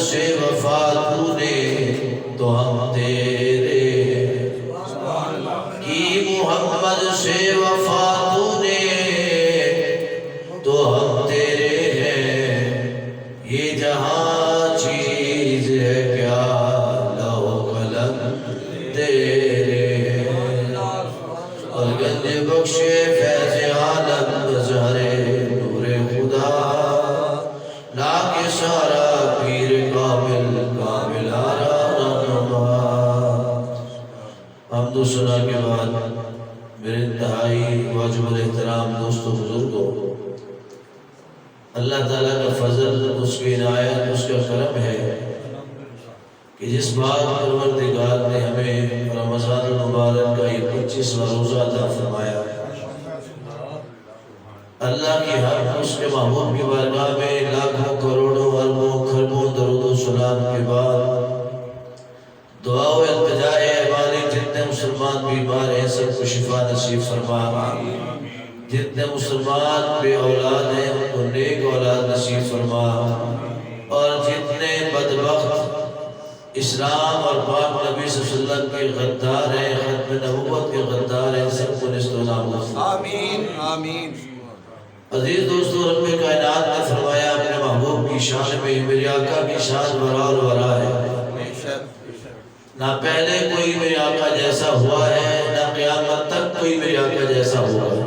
سے وفا تو نے تو ہم تیرے کی محمد سے وفا تو نے تو ہم تیرے ہیں یہ جہاں چیز ہے کیا لو قلم تیرے اور گنج بخشے فیض عالم بظہر نور خدا لاکھ سارا پیر کامل کامل آرا رہنما حمد و ثنا کے بعد میرے انتہائی واجب الاحترام دوستوں بزرگوں اللہ تعالیٰ کا فضل اس کی عنایت اس کا کرم ہے کہ جس بات پروردگار نے ہمیں رمضان المبارک کا یہ 25واں روزہ عطا فرمایا اللہ کی حق اس کے محبوب کی بارگاہ میں لاکھوں کروڑوں اربوں خربوں درود و سلام کے بعد دعا و التجا ہے مالک جتنے مسلمان بیمار ہیں سب کو شفا نصیب فرما جتنے مسلمان بے اولاد ہیں ان کو نیک اولاد نصیب فرما اور جتنے بدبخت اسلام اور پاک نبی صلی اللہ علیہ وسلم کے غدار ہیں ختم نبوت کے غدار ہیں سب کو نصیب فرما آمین آمین عزیز دوستو رب کائنات نے فرمایا اپنے محبوب کی شان میں میرے آقا کی شان ورا اور ورا ہے نہ پہلے کوئی میرے آقا جیسا ہوا ہے نہ قیامت تک کوئی میرے آقا جیسا ہوا ہے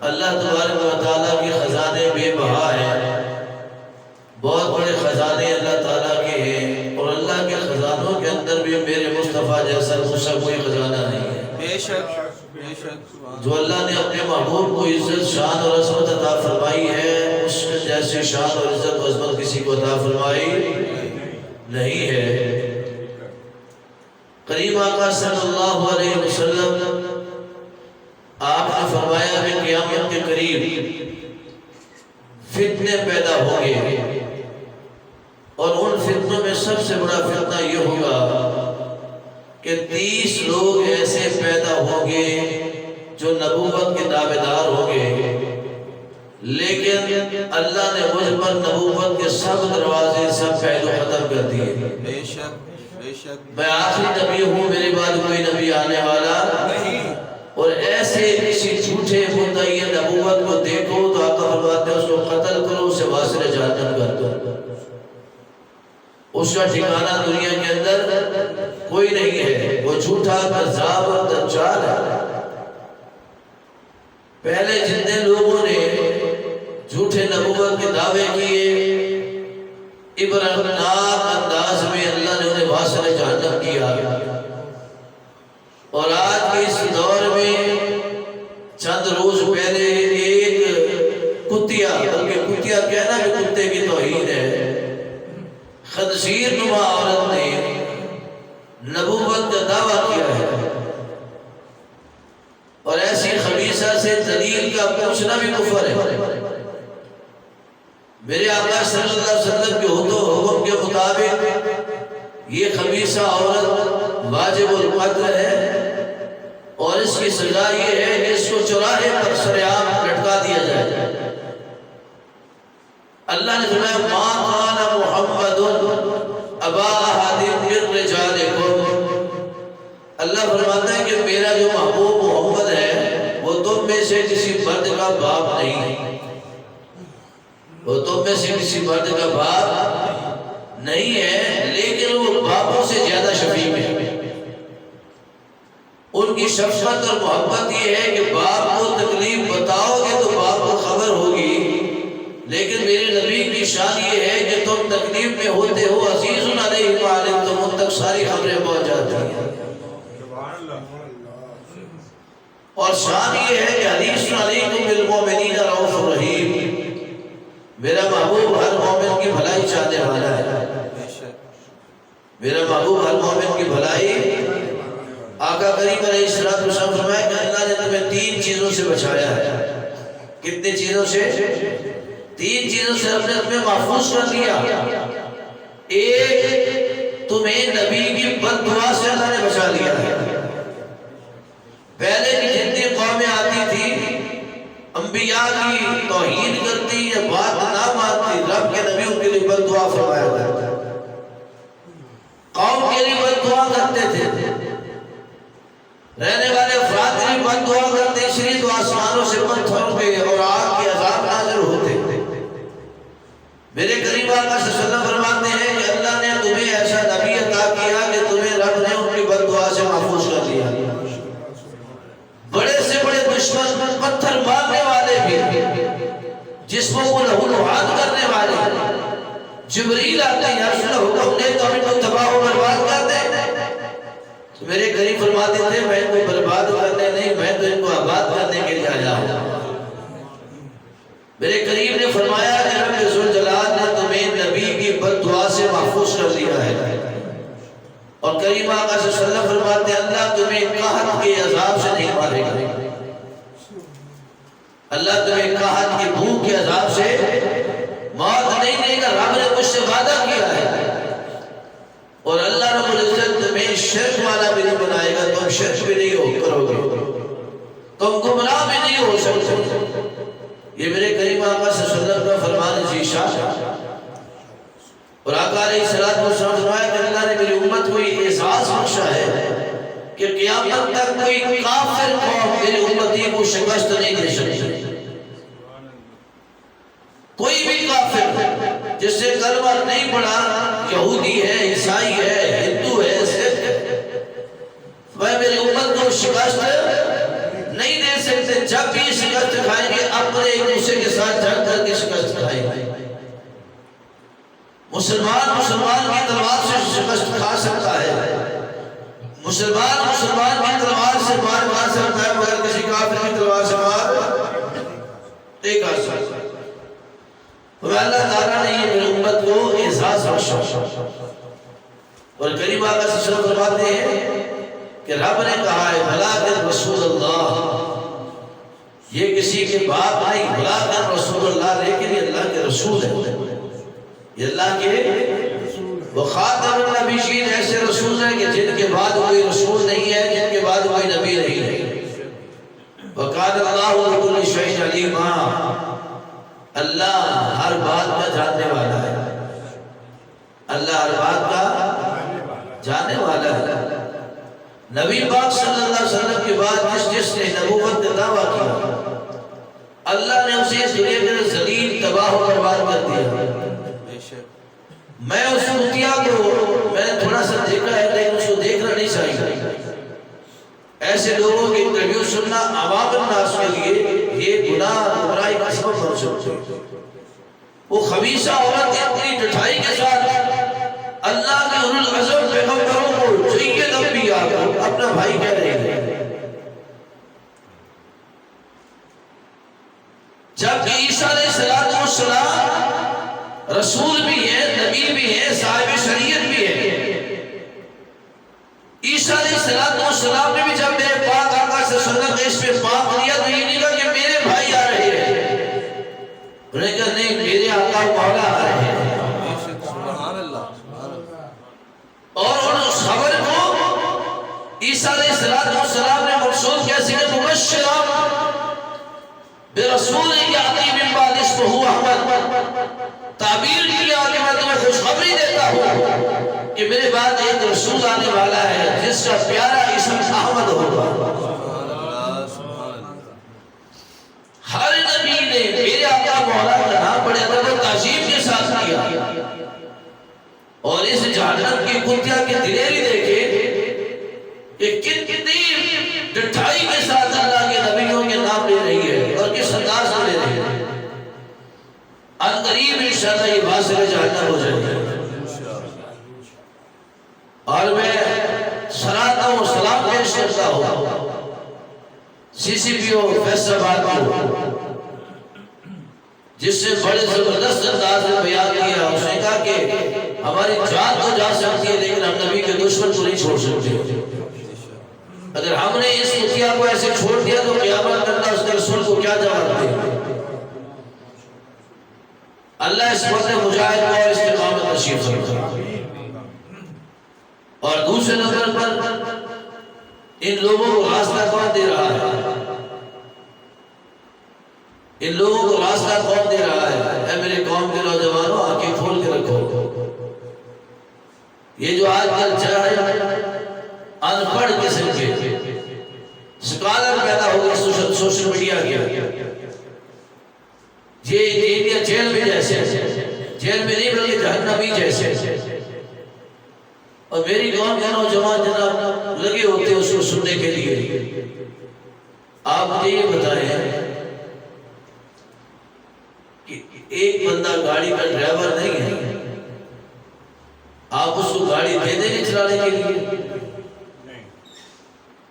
اللہ تبارک و تعالیٰ کی خزانے بے بہا ہیں بہت بڑے خزانے اللہ تعالیٰ کے ہیں اور اللہ کے خزانوں کے اندر بھی میرے مصطفیٰ جیسا دوسرا کوئی خزانہ نہیں ہے بے شک جو اللہ نے اپنے محبوب کو عزت شان اور عظمت عطا فرمائی ہے اس کے جیسے شان اور عزت و عظمت کسی کو عطا فرمائی نہیں ہے کریم آقا صلی اللہ علیہ وسلم آپ نے فرمایا کہ قیامت کے قریب فتنے پیدا ہوں گے اور ان فتنوں میں سب سے بڑا فتنہ یہ ہوگا کہ 30 لوگ ایسے پیدا ہوں گے جو نبوت کے دعوے دار ہوں گے لیکن اللہ نے مجھ پر نبوت کے سب دروازے سب پہلو ختم کر دیے بے شک میں آخری نبی ہوں میرے بعد کوئی نبی آنے والا نہیں اور ایسے کسی جھوٹے مدعی نبوت کو دیکھو تو آقا فرماتے ہیں اس کو قتل کرو اسے واصل جہنم کر دو اس کا ٹھکانہ دنیا کے اندر کوئی نہیں ہے وہ جھوٹا کذاب اور دجال ہے پہلے جتنے لوگوں نے جھوٹے نبوت کے دعوے کیے عبرتناک انداز میں اللہ نے انہیں واصل جہنم کیا اور آج کے اس دور میں چند روز پہلے ایک کتیا بلکہ کتیا کہنا کہ کتے کی توہین ہے خنزیر نما عورت نے نبوت کا دعویٰ کیا ہے اور ایسی خبیثہ سے دلیل کا پوچھنا بھی کفر ہے میرے آقا صلی اللہ علیہ وسلم کے حکم کے مطابق یہ خبیثہ عورت واجب القتل ہے اور اس کی سزا یہ ہے کہ اس کو چوراہے پر سرعام لٹکا دیا جائے اللہ نے فرمایا ما کان محمد ابا احد من رجالکم اللہ فرماتا ہے کہ میرا جو محبوب محمد ہے وہ تم میں سے کسی مرد کا باپ نہیں وہ تم میں سے کسی مرد کا باپ نہیں ہے لیکن وہ باپوں سے زیادہ شفیق ہے ان کی شفقت اور محبت یہ ہے کہ باپ کو تکلیف بتاؤ گے تو باپ کو خبر ہوگی لیکن میرے نبی کی شان یہ ہے کہ تم تکلیف میں ہوتے ہو عزیز علیہ وآلہ تم ان تک ساری خبریں پہنچ جاتی ہیں اور شان یہ ہے کہ حدیث علیکم بالمؤمنین رؤوف رحیم میرا محبوب ہر مومن کی بھلائی چاہنے والا ہے میرا محبوب ہر مومن کی بھلائی آقا کریم علیہ السلام فرمایا کہ اللہ نے تمہیں 3 چیزوں سے بچایا ہے کتنی چیزوں سے 3 چیزوں سے ہم نے تمہیں محفوظ کر دیا ایک تمہیں نبی کی بد دعا سے اللہ نے بچا لیا ہے پہلے کی جتنی قومیں آتی تھی انبیاء کی توہین کرتی یا بات نہ مانتی رب کے نبی ان کے لیے بد دعا فرمایا آقا صلی اللہ علیہ وسلم فرماتے ہیں کہ اللہ نے تمہیں ایسا نبی عطا کیا کہ تمہیں رب نے ان کی بد دعا سے محفوظ کر دیا. بڑے سے بڑے دشمن، پتھر مارنے والے بھی، جسموں کو لہو لہان کرنے والے، جبریل آتے ہیں یا رسول اللہ حکم دے تو ہم ان کو تباہ و برباد کر دیں. تو میرے قریب فرماتے تھے میں ان کو برباد کرنے نہیں، میں تو ان کو آباد کرنے کے لیے آیا ہوں. میرے قریب نے فرمایا کہ رب ذوالجلال نے تمہیں نبی کی بد دعا سے محفوظ کر دیا ہے. اور کریم آقا صلی اللہ علیہ وسلم فرماتے ہیں اللہ تمہیں قحط کے عذاب سے نہیں مارے گا. اللہ تمہیں قحط کی بھوک کے عذاب سے موت نہیں دے گا. رب نے مجھ سے وعدہ کیا ہے. اور اللہ رب العزت تمہیں شرک والا بھی نہیں بنائے گا. تم شرک بھی نہیں کرو گے، تم گمراہ بھی نہیں ہو سکتے. یہ میرے کریم آقا صلی اللہ علیہ وسلم کا فرمان ذیشان. اور آقا علیہ السلام کو فرمایا کہ اللہ نے میری امت کو یہ احساس بخشا ہے کہ قیامت تک کوئی کافر قوم میری امتی کو شکست نہیں دے سکتی. کوئی بھی کافر جس سے کلمہ نہیں پڑھا، یہودی ہے، عیسائی ہے، ہندو ہے، سکھ ہے، وہ میری امت کو شکست نہیں دے سکتے. جب بھی شکست کھائیں گے اپنے ایک دوسرے کے ساتھ جنگ کر کے شکست کھائیں گے. مسلمان کی تلوار سے شکست کھا سکتا ہے، مسلمان کی تلوار سے مار کھا سکتا ہے، مگر کسی کافر کی تلوار سے مار نہیں کھا سکتا. اور اللہ تعالیٰ نے یہ میری امت کو احساس بخشا. اور کریم آقا صلی اللہ علیہ وسلم فرماتے ہیں کہ رب نے کہا ہے بھلا کر رسول اللہ، یہ کسی کے باپ نہیں، بھلا کر رسول اللہ، لیکن یہ اللہ کے رسول ہے. یہ اللہ کے وہ خاتم النبیین ایسے رسول ہیں کہ جن کے بعد کوئی رسول نہیں ہے، جن کے بعد کوئی نبی نہیں ہے. وَقَالَ اللَّهُ بِكُلِّ شَيْءٍ عَلِيمًا، اللہ ہر بات کا جاننے والا ہے. اللہ ہر بات کا جاننے والا ہے. نبی پاک صلی اللہ علیہ وسلم کے بعد جس نے نبوت کا دعویٰ کیا، اللہ نے اسے اس دنیا کے ذلیل تباہ و برباد کر دیا. میں اس مطیع کو میں نے تھوڑا سا دیکھا ہے لیکن اس کو دیکھنا نہیں چاہیے. ایسے لوگوں کی انٹرویو سننا عوام الناس کے لیے یہ گناہ گمراہی کا سبب بن سکتا ہے. وہ خبیثہ عورت اپنی ڈٹھائی کے ساتھ اللہ کے اولو العزم پیغمبروں کو سید انبیاء کو اپنا بھائی کہہ رہے ہیں، جبکہ عیسیٰ علیہ السلام رسول بھی ہے، نبی بھی ہے، صاحب شریعت بھی ہے. عیسیٰ علیہ السلام نے بھی جب میرے پاک آقا سے سنت اس پہ پاک لیا تو یہ نہیں کہا کہ میرے بھائی آ رہے ہیں، انہوں نے کہا نہیں میرے آقا مولا آ رہے ہیں. اور اس خبر کو عیسیٰ علیہ السلام نے منسوخ کیسے کہ مبشرا برسول یاتی من بعد اسمہ احمد، تعبیر کی آگے میں تمہیں خوشخبری دیتا ہوں کہ میرے بعد ایک رسول آنے والا ہے جس کا پیارا اسم احمد ہوگا. ہر نبی نے میرے آقا مولا کا نام بڑے ادب و تعظیم کے ساتھ کیا. اور اس جہنم کی کتیا کی دلیری دیکھے کہ کتنی ڈٹھائی کے ساتھ اللہ کے نبیوں کے نام لے رہی ہے اور کس انداز میں لے رہی ہے. ان قریب انشاءاللہ یہ واصل جہنم ہو جائے گا. اور میں صلاۃ و سلام پیش کرتا ہوں سی سی پی او فیصل آباد کو، جس سے بڑے زبردست انداز میں بیان کیا. اس نے کہا کہ ہماری جان تو جا سکتی ہے لیکن ہم نبی کے دشمن کو نہیں چھوڑ سکتے. اگر ہم نے اس مطیع کو ایسے چھوڑ دیا تو قیامت میں اللہ اس کے رسول کو کیا جواب دے. اللہ اس وقت مجاہد کو اور استقامت نصیب فرمائے. اور دوسرے نمبر پر ان لوگوں کو راستہ کون دے رہا ہے؟ ان لوگوں کو راستہ کون دے رہا ہے؟ اے میرے قوم کے نوجوانوں آنکھیں کھول کے رکھو. یہ جو آج کل چاہے ان پڑھ قسم کے سکالر پیدا ہو گئے سوشل میڈیا کے، یہ انڈیا جیل میں جیسے جیل میں نہیں بلکہ جہنمی جیسے. اور میری قوم کے نوجوان جناب لگے ہوتے ہیں اس کو سننے کے لیے. آپ مجھے یہ بتائیں کہ ایک بندہ گاڑی کا ڈرائیور نہیں ہے، آپ اس کو گاڑی دے دیں گے چلانے کے لیے؟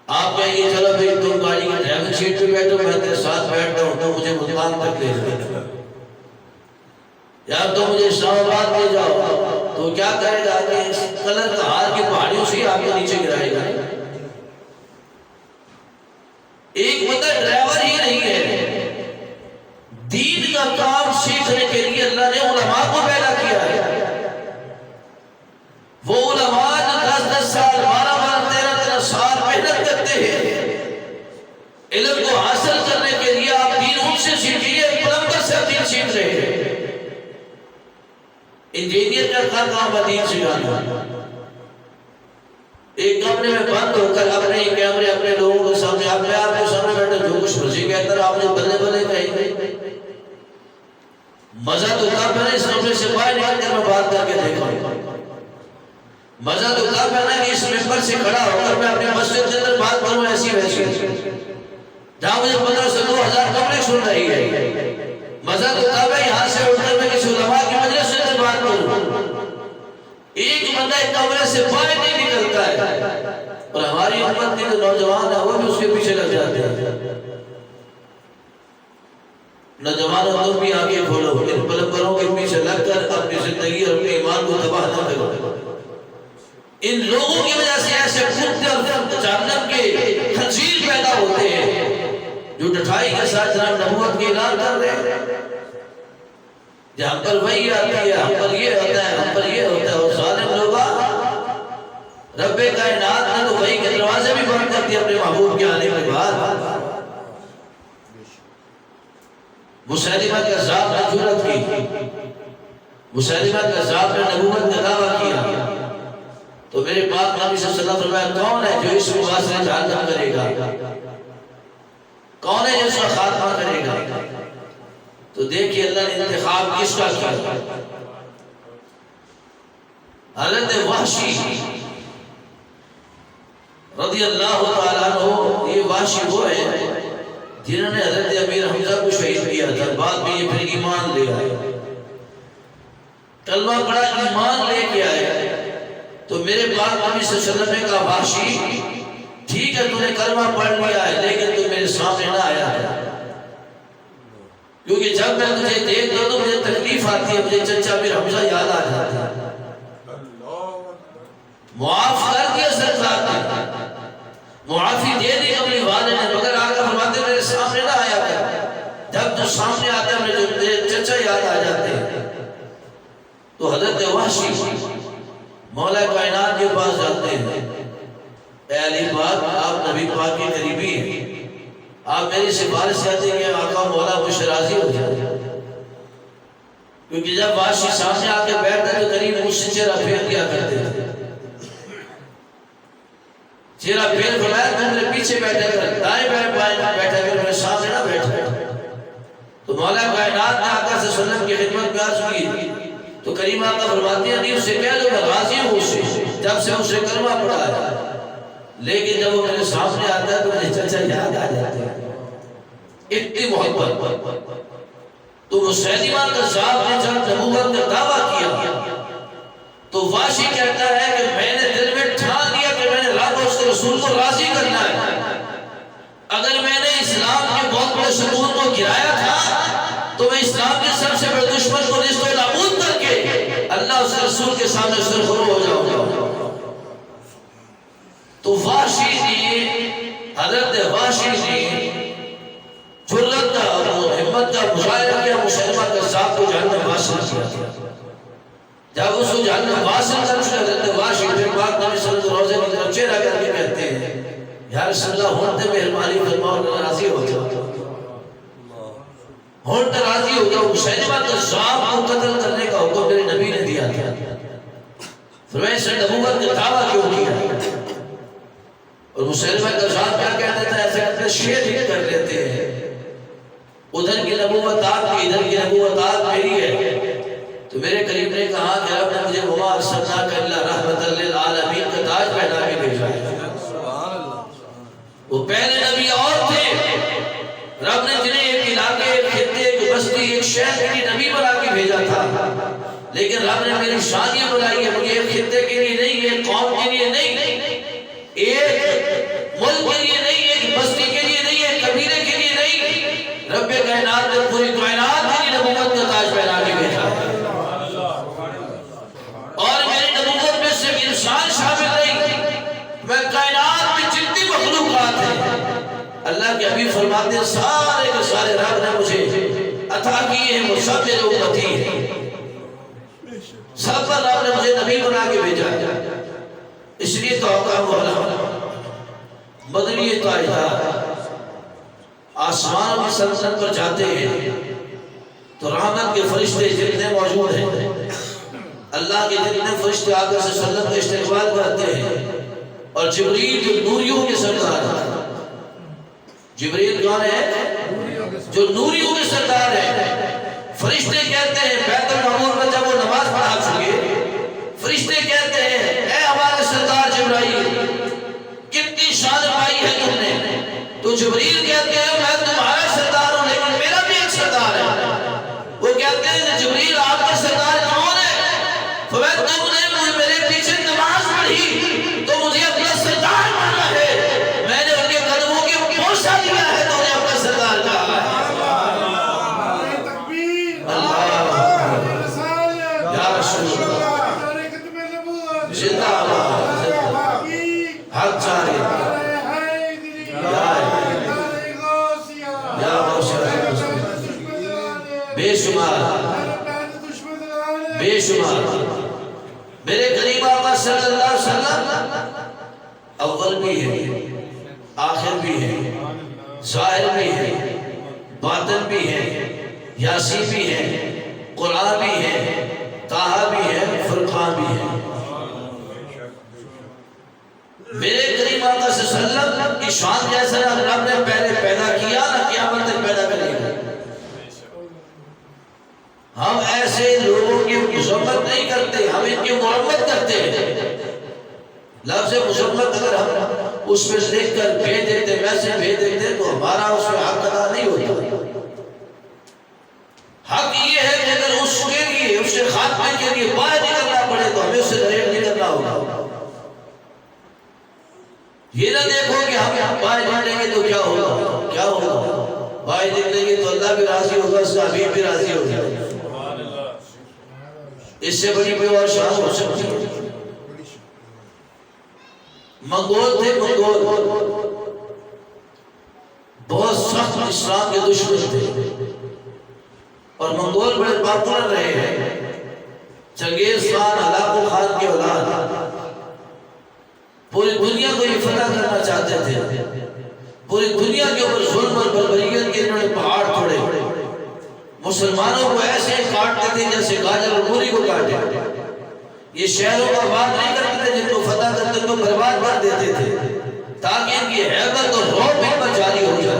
آپ کہیں گے چلو بھائی تم گاڑی کی ڈرائیور سیٹ پہ بیٹھو، میں تیرے ساتھ بیٹھتا ہوں، تو مجھے ملتان تک لے جاؤ، یا تو مجھے اسلام آباد لے جاؤ. تو کیا کرے گا کہ اس کلر کا ہار کی پہاڑیوں سے آپ کو نیچے گرائے گا. ایک بندہ ڈرائیور ہی نہیں ہے. دین کا کام سیکھنے کے لیے اللہ نے علماء کو پیدا کیا ہے. وہ علماء جو 10 سال 12 13 سال محنت کرتے ہیں علم کو حاصل کرنے کے لیے. آپ دین ان سے سیکھیے، پلمبر سے دین سیکھ رہے ہیں، انجینئر کا کام دین سکھانا. ایک کمرے میں بند ہو کر اپنے کیمرے اپنے لوگوں کے سامنے آپ کے سامنے بیٹھے جو کچھ مرضی کہتا رہا، آپ نے بلے بلے کہیں گے. مزہ تو تب میں نے اس کمرے سے باہر نکل کر میں بات کر کے دیکھا. مزہ تو تب میں نے اس ممبر سے کھڑا ہو کر میں اپنی مسجد کے اندر بات کروں ایسی ویسی، جہاں مجھے 15 سے 2000 کمرے سن رہی ہے. مزہ تو تب ہے یہاں سے اٹھ کر میں کسی علماء کی مجلس سے بات کروں. ایک بندہ ایک کمرے سے باہر نہیں نکلتا ہے، اور ہماری امت کے جو نوجوان ہیں وہ بھی اس کے پیچھے لگ جاتے ہیں. نوجوانوں تم بھی آگے کھولو، ان پلمبروں کے پیچھے لگ کر اپنی زندگی اور اپنے ایمان کو تباہ نہ کرو. ان لوگوں کی وجہ سے ایسے کتے اور جہنم کے خنزیر پیدا ہوتے ہیں جو ڈٹھائی کے ساتھ جناب نبوت کی اعلان کر رہے ہیں. ہم پر وہی آتی ہے، ہم پر یہ ہوتا ہے، ہم پر یہ ہوتا ہے. اور ظالم لوگ رب کائنات نے تو وہی کے دروازے بھی بند کر دیے اپنے محبوب کے آنے کے بعد. مسیلمہ کذاب نے جرأت کی، مسیلمہ کذاب نے نبوت کا دعویٰ کیا. تو میرے پاک نبی صلی اللہ علیہ وسلم فرمایا کون ہے جو اس مباحثے جہنم کرے گا؟ کون ہے جو اس کا خاتمہ کرے گا؟ تو دیکھیے اللہ نے انتخاب کس کا کیا. حضرت وحشی رضی اللہ تعالیٰ عنہ، یہ وحشی وہ ہے جنہوں نے حضرت امیر حمزہ کو شہید کیا تھا. بعد میں یہ پھر ایمان لے آئے، کلمہ پڑھا، ایمان لے کے آئے. تو میرے پاک نبی صلی اللہ علیہ وسلم نے کہا وحشی ٹھیک ہے تو نے کلمہ پڑھ لیا ہے لیکن تو میرے سامنے نہ آیا ہے، کیونکہ جب میں تجھے دیکھتا ہوں تو مجھے تکلیف آتی ہے، مجھے چچا امیر حمزہ یاد آ جاتا ہے. معاف کر دیا سرکار نے، معافی دے دی اپنی والد نے، مگر آگا فرماتے میرے سامنے نہ آیا کر. جب تو سامنے آتے ہیں مجھے چچا یاد آ جاتے ہیں. تو حضرت وحشی مولا کائنات کے پاس جاتے ہیں. اے علی پاک آپ نبی پاک کے قریبی ہیں، آپ میری سفارش کرتے ہیں کہ آقا مولا مجھ راضی ہو جائے. کیونکہ جب وحشی سامنے آ کے بیٹھتے تو قریب مجھ سے چہرہ پھیر دیا کرتے تھے. چہرہ پھیر فرمایا میں میرے پیچھے بیٹھا کر، دائیں بائیں بیٹھا کر، میرے سامنے نہ بیٹھا. تو مولا کائنات نے آقا صلی اللہ علیہ وسلم کی خدمت میں عرض کی. تو کریم آقا فرماتے ہیں نہیں اسے کہہ دو میں راضی ہوں اس سے، جب سے اسے کلمہ پڑھا ہے. لیکن جب وہ میرے سامنے آتا ہے تو مجھے چچا یاد آ جاتے ہیں، اتنی محبت. تو مسیلمہ کذاب نے جب نبوت کا دعویٰ کیا تو وحشی کہتا ہے کہ میں نے دل میں ٹھان لیا کہ میں نے رب اور اس کے رسول کو راضی کرنا ہے. اگر میں نے اسلام کے بہت بڑے ستون کو گرایا تھا تو میں اسلام کے سب سے بڑے دشمن کو نیست و نابود کر کے اللہ اس کے رسول کے سامنے سرخرو ہو جاؤں گا. تو وحشی نے، حضرت وحشی نے جرأت کا اور ہمت کا مظاہرہ کیا، مسلمہ کذاب کو جہنم واصل کیا. جب اس کو جہنم واصل کر چکے حضرت وحشی پھر پاک نبی صلی اللہ علیہ وسلم روزے کی طرف چہرہ کر کے کہتے ہیں یا رسول اللہ ہونتے مہربانی فرماؤ اللہ راضی ہو جاؤ، ہونتے راضی ہو جاؤ. مسلمہ کذاب کو قتل کرنے کا حکم میرے نبی نے دیا تھا. فرمایا اس نے نبوت کا دعویٰ کیوں کیا؟ اور مسلمہ کذاب کیا کہتے تھے؟ ایسے اپنے شیر ہی کر لیتے ہیں، ادھر کی نبوت آپ کی، ادھر کی نبوت آپ میری ہے. تو میرے قریب نے کہا کہ رب نے مجھے وما ارسلناک الا رحمۃ للعالمین کا تاج پہنا کے بھیجا ہے۔ سبحان اللہ۔ وہ پہلے نبی اور تھے، رب نے جنہیں ایک علاقے، ایک خطے، ایک بستی، ایک شہر کے لیے نبی بنا کے بھیجا تھا، لیکن رب نے میری شان یہ بنائی ہے، مجھے ایک خطے کے لیے نہیں، ایک قوم کے لیے نہیں، ایک ملک کے لیے نہیں، ایک بستی کے لیے نہیں، ایک قبیلے کے لیے نہیں، رب کائنات نے پوری کائنات کے لیے نبوت کا تاج پہنا کے بھیجا ہے۔ اور میری نبوت میں صرف انسان شامل نہیں، میں کائنات میں جتنی مخلوقات ہیں، اللہ کے حبیب فرماتے ہیں سارے کے سارے رب نے مجھے عطا کیے ہیں، وہ سب میرے امتی ہیں، سب پر رب نے مجھے نبی بنا کے بھیجا ہے۔ اس لیے توقع مولا مدنی تاجدار آسمان کی سلطنت پر جاتے ہیں تو رحمت کے فرشتے جتنے موجود ہیں، اللہ کے جتنے فرشتے آقا صلی اللہ علیہ وسلم کا استقبال کرتے ہیں، اور جبریل جو نوریوں کے سردار ہے، جبریل کون ہے؟ جو نوریوں کے سردار ہے، فرشتے کہتے ہیں بیت المعمور میں جب وہ نماز پڑھا چکے، فرشتے کہتے ہیں اے ہمارے سردار جبرائیل کتنی شان پائی ہے تم نے؟ تو جبریل کہتے ہیں میں تمہارا سردار ہوں لیکن میرا بھی ایک سردار ہے۔ وہ کہتے ہیں جبریل آپ کا سردار کون ہے؟ فرمایا تم نے میرے پیچھے نماز پڑھی تو مجھے اپنا سردار مانا ہے، میں نے ان کے قدموں کے بوسہ دیا ہے تو انہیں اپنا سردار کہا ہے۔ یا رسول اللہ زندہ آباد، حق جاری، یا غوث بے شمار بے شمار میرے قریب آقا صلی اللہ علیہ وسلم اول بھی ہے، آخر بھی ہے، ظاہر بھی ہے، باطن بھی ہے، یاسین بھی ہے، قرآن بھی ہے، طٰہٰ بھی ہے، فرقان بھی ہے۔ میرے قریب آقا صلی اللہ علیہ وسلم کی شان جیسا رب نے پہلے پیدا کیا نہ قیامت تک پیدا کرے گا۔ ہم ایسے لوگوں کی مذمت نہیں کرتے، ہم ان کی مرمت کرتے ہیں۔ لفظ مذمت اگر ہم اس میں لکھ کر بھیج دیتے، میسج بھیج دیتے تو ہمارا اس میں حق ادا نہیں ہوتا۔ حق یہ ہے کہ اگر اس کے لیے، اس کے خاتمے کے لیے باہر نکلنا پڑے تو ہمیں اسے ریٹ نہیں کرنا ہوگا۔ یہ نہ دیکھو کہ ہم باہر نکلیں گے تو کیا ہوگا، کیا ہوگا، باہر نکلیں گے تو اللہ بھی راضی ہوگا، اس کا حبیب بھی راضی ہوگا۔ اس سے بڑی کوئی اور شان ہو سکتی ہے؟ منگول تھے، منگول بہت سخت اسلام کے دشمن تھے، اور منگول بڑے پاپولر رہے ہیں۔ چنگیز خان، ہلاکو خان کی اولاد پوری دنیا کو یہ فتح کرنا چاہتے تھے، پوری دنیا کے اوپر ظلم اور بربریت کے انہوں نے پہاڑ توڑے، مسلمانوں کو ایسے کاٹتے تھے جیسے گاجر اور مولی کو کاٹے۔ یہ شہروں کا بات نہیں کرتے تھے، جن کو فتح کرتے ان کو برباد کر دیتے تھے تاکہ ان کی ہیبت اور رعب ان پر جاری ہو جائے۔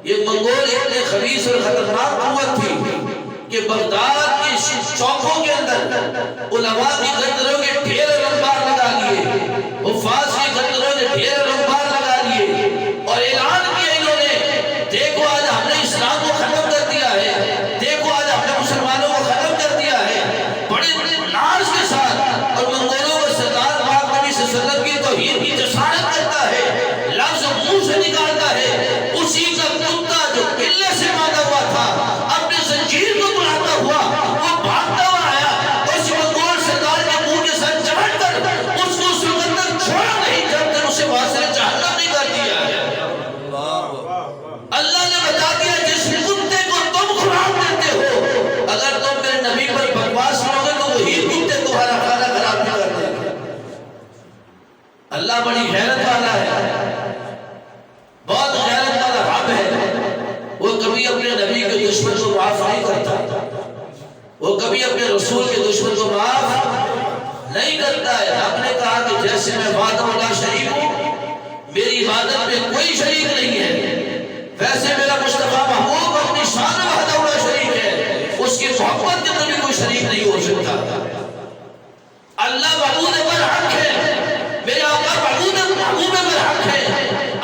یہ منگول اتنے خبیث اور خطرناک قوت تھی کہ بغداد کی چوکوں کے اندر علماء کی گردنوں کے ڈھیر لمبار لگا لیے، حفاظ کی گردنوں کے ڈھیر لمبار لگا لیے، اور اعلان کیا انہوں نے دیکھو آج ہم نے اسلام کو ختم کر دیا ہے، دیکھو آج ہم نے مسلمانوں کو ختم کر دیا ہے، بڑے ناز کے ساتھ۔ اور منگولوں کو سردار پاک نبی صلی اللہ علیہ وسلم کی توہین کی جسارت کرتا ہے، لفظ منہ سے نکالتا ہے، اسی کا کتا جو قلعے سے باندھا ہوا تھا اپنے زنجیر کو بڑھاتا ہوا وہ بھاگتا ہوا آیا، اس منگول سردار کے منہ کے ساتھ چمٹ کر اس کو سکندر چھوڑا نہیں جب تک اسے واسطے جہنم نہیں کر دیا ہے۔ اللہ نے بتا دیا جس کتے کو تم خوراک دیتے ہو، اگر تم میرے نبی پر بکواس کرو گے تو وہی کتے تمہارا کھانا خراب نہیں کر دیں گے۔ اللہ بڑی غیرت والا ہے، بہت غیرت والا رب ہے، وہ کبھی اپنے نبی کے دشمن کو معاف نہیں کرتا، وہ کبھی اپنے رسول کے دشمن کو معاف نہیں کرتا ہے۔ رب نے کہا کہ جیسے میں وحدہ لا شریک ہوں، میری عبادت میں کوئی شریک نہیں ہے، ویسے میرا مصطفیٰ محبوب اپنی شان وحدہ لا شریک ہے، اس اس کی محبت کے اندر بھی کوئی شریک نہیں ہو سکتا. اللہ معبود برحق ہے، میرے آقا معبود محبوب برحق ہے.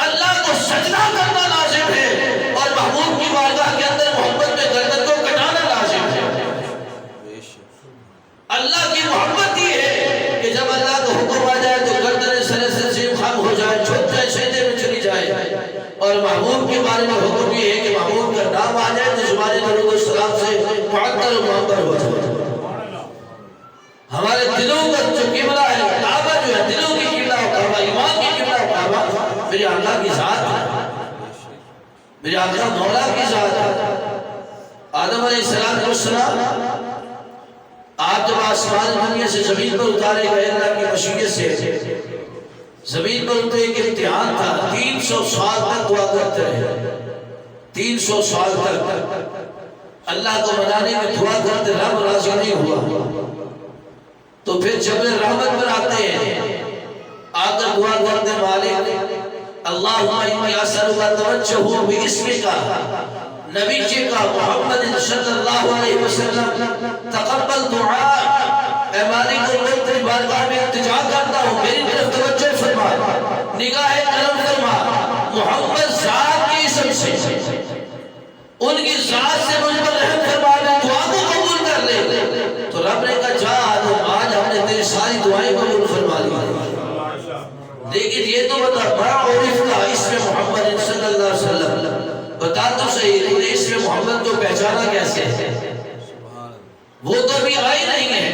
اللہ کو سجدہ کرنا لازم ہے اور محبوب کی بارگاہ کے اندر محبت میں گردن کو کٹانا لازم ہے. اللہ کی محبت یہ ہے کہ جب اللہ کا حکم آ جائے تو گردن سرے سے سیم خم ہو جائے، چھوٹ جائے، سجدے میں چلی جائے. اور محبوب کے بارے میں حکم یہ ہے کہ محبوب کا نام آ جائے تو زبان درود و سلام سے معطر و معبر ہو جائے. ہمارے دلوں کا جو قبلہ ہے، کعبہ جو ہے، دلوں کی قبلہ و کعبہ، ایمان کی قبلہ و کعبہ میرے آقا کی ذات ہے، میرے آقا مولا کی ذات ہے. آدم علیہ السلام آپ جب آسمان دنیا سے زمین پر اتارے گئے اللہ کی مشیت سے، زمین پر ان کو ایک امتحان تھا. 300 سال تک دعا کرتے رہے، 300 سال تک اللہ کو منانے میں دعا کرتے، رب راضی نہیں ہوا. تو پھر جب رحمت پر آتے ہیں، آ کر دعا کرتے، مالک اللہم انی اسألک توجہ باسمک، نبی جی کا محمد صلی اللہ علیہ وسلم تقبل دعا. اے مالک میں تیری بارگاہ میں التجا کرتا ہوں، میری طرف توجہ فرما، نگاہ کرم فرما. محمد ذات کی اسم سے، ان کی ذات سے مجھ پر رحم فرما، میں دعا کو قبول کر لے. تو رب نے کہا جا آدم، آج ہم نے تیری ساری دعائیں قبول فرما لی. لیکن یہ تو بتا، بڑا عرف کا اسم محمد صلی اللہ علیہ وسلم، بتا تو صحیح تو اس میں محمد کو پہچانا کیسے ہے؟ وہ تو ابھی آئی نہیں ہے،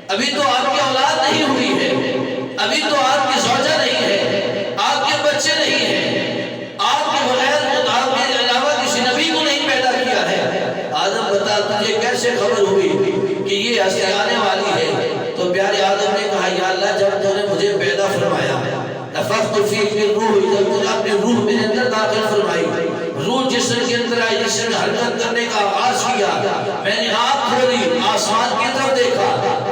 ابھی تو آپ کی اولاد نہیں ہوئی ہے، ابھی تو آپ کی زوجہ نہیں ہے، آپ کے بچے نہیں ہیں، آپ کے بغیر آپ کے علاوہ کسی نبی کو نہیں پیدا کیا ہے. آدم بتا تجھے کیسے خبر ہوئی کہ یہ ہستی آنے والی ہے؟ تو پیارے آدم نے کہا یا اللہ جب تو نے مجھے پیدا فرمایا، نفخت فیک من روح، جب تو نے اپنے روح میرے اندر داخل فرمائی، روح جسم کے اندر آئی، جسم نے حرکت کرنے کا آغاز کیا، میں نے آنکھ کھولی، آسمان کی طرف دیکھا،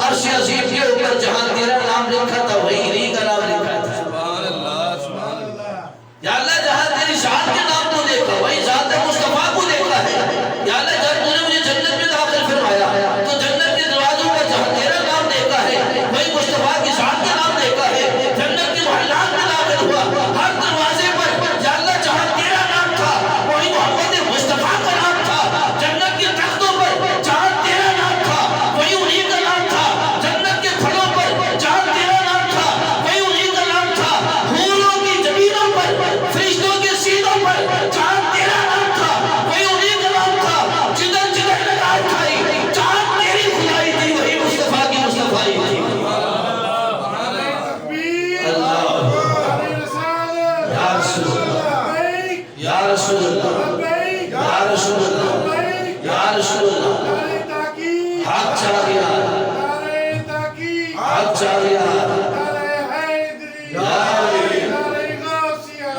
عرش عظیم کے اوپر جہاں تیرا نام لکھا تھا وہی انہی کا نام لکھا تھا. سبحان اللہ، سبحان اللہ. یا اللہ جہاں تیری ذات کے نام کو دیکھا وہی ذات مصطفیٰ کو دیکھا ہے. یا اللہ جب تو نے مجھے جنت میں داخل فرمایا تو جنت کے دروازوں پر جہاں تیرا نام دیکھا ہے وہی مصطفیٰ کی ذات کا نام دیکھا ہے. جنت کے محلات میں داخل ہوا، ہر دروازے پر یا اللہ جہاں تیرا نام تھا وہی محمد مصطفیٰ کا نام تھا. جنت کے تختوں پر جہاں تیرا نام تھا وہی انہی کا نام تھا. جنت کے پھلوں پر جہاں تیرا نام تھا وہی انہی کا نام تھا. حوروں کی زمینوں پر، فرشتوں کے سینوں پر جہاں تیرا نام تھا وہی انہی کا نام تھا. جدھر جدھر لگا اٹھائی جہاں تیری خدائی تھی وہی مصطفیٰ کی مصطفیٰ تھی. یا رسول اللہ، یا رسول اللہ، یا رسول اللہ. حق چاہیا، حق چاہیا،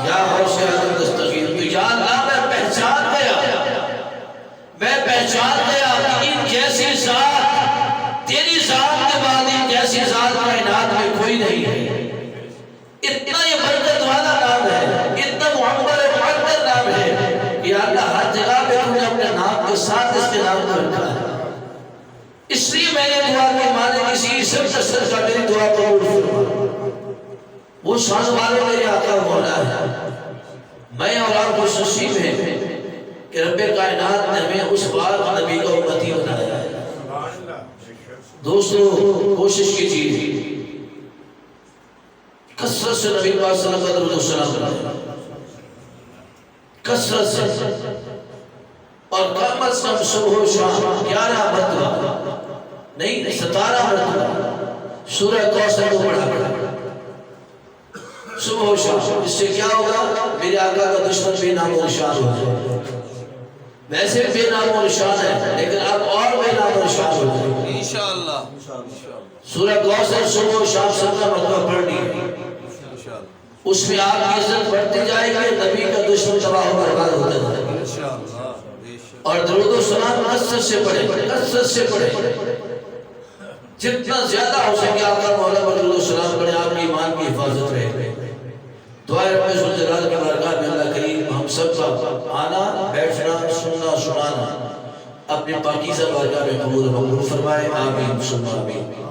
یا غوث اعظم دستگیر. تو یا اللہ میں پہچان گیا کہ ان جیسی ذات، تیری ذات کے بعد ان جیسی ذات کائنات میں کوئی نہیں ہے. اتنا یہ برکت والا نام ہے، اتنا محمد مقدر نام ہے کہ اللہ ہر جگہ پہ تم نے اپنے نام کے ساتھ اس کے نام کو رکھا ہے. اس لیے میں نے دعا کی مانے کسی اسم تسر کا میری دعا قبول فرما. وہ شان والے میرے آقا مولا ہے. میں اور آپ کو نصیب ہے کہ رب کائنات نے ہمیں اس پاک نبی کا امتی بنایا ہے. دوستو کوشش کیجیے کثرت سے نبی پاک صلی اللہ علیہ وسلم کثرت سے، اور کم از کم صبح و شام 11 مرتبہ نہیں 17 مرتبہ سورہ کوثر کو پڑھا صبح و شام. اس سے کیا ہوگا؟ میرے آقا کا دشمن بے نام و نشان ہو جائے. ویسے بے نام و نشان ہے لیکن اب اور بے نام و نشان ہو جائے انشاءاللہ. سورہ کوثر صبح و شام 17 مرتبہ پڑھنی ہے. اس میں آپ کی عزت بڑھتی جائے گی، نبی کا دشمن تباہ و برباد ہوتا جائے گا. اور درود و سلام کثرت سے پڑھے، کثرت سے پڑھے، جتنا زیادہ ہو سکے آقا مولا پر درود و سلام پڑھے. آپ کی ایمان کی حفاظت رہے. دعائے رب ذوالجلال کی بارگاہ میں اللہ کریم ہم سب کا آنا، بیٹھنا، سننا، سنانا، اپنے پاکیزہ بارگاہ میں قبول و مقبول فرمائے، آمین ثم آمین۔